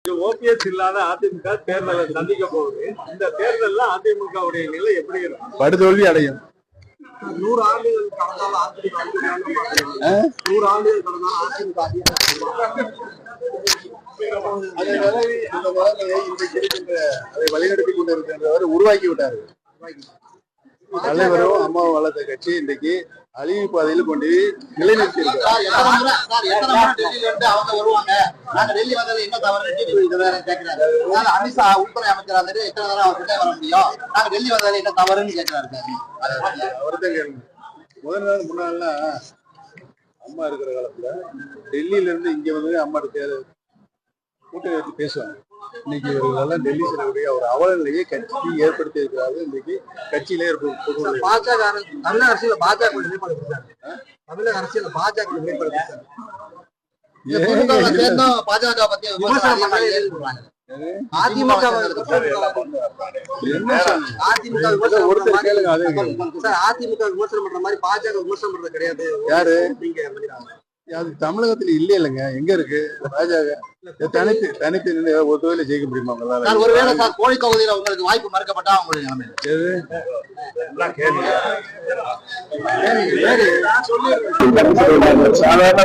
OPS இல்லாத அதிமுக தேர்தலை சந்திக்க போகுது. இந்த தேர்தல்ல அதிமுகவுடைய நிலை எப்படி இருக்கும்? படுதோல்வி அடையும். 100 ஆண்டுகள் கடந்தாலும் அதிமுக 100 ஆண்டுகள் கடந்தாலும் அதிமுக அந்த நிலைமையை இன்றைக்கு இருக்கின்ற அதை வழிநடத்தி கொண்டிருக்கின்றவர் உருவாக்கி விட்டார்கள். தலைவரும் அம்மா வளர்த்த கட்சி இன்றைக்கு அழிவு பாதையில் கொண்டு நிலைநிறுத்தி அமித்ஷா உள்துறை அமைச்சரா எத்தனை தடவை அவர் வர முடியும்? நாங்க டெல்லி வந்ததுல என்ன தவறுன்னு கேட்கிறாரு. அவர்தான் கேளுங்க. முதல் நாள் முன்னாள்னா அம்மா இருக்கிற காலத்துல டெல்லியில இருந்து இங்க வந்து அம்மா கூட்டணி வச்சு பேசுவாங்க. இன்னைக்கு இவர்களெல்லாம் டெல்லி செல்லக்கூடிய ஒரு அவல நிலையை கட்சி ஏற்படுத்தி இருக்கிறார்கள். இன்னைக்கு கட்சியிலே பாஜக தமிழக அரசியல பாஜக தமிழக அரசியல பாஜக பாஜக பத்தி அதிமுக விமர்சனம் பண்ற மாதிரி பாஜக விமர்சனம் பண்றது கிடையாது. யாரு அது தமிழகத்துல இல்ல இல்லைங்க, எங்க இருக்கு பாஜக? தனித்து நின்று ஒரு தொழில ஜெயிக்க முடியுமா? ஒருவேளை சார் கோழி தொகுதியில உங்களுக்கு வாய்ப்பு மறுக்கப்பட்டா சாதாரண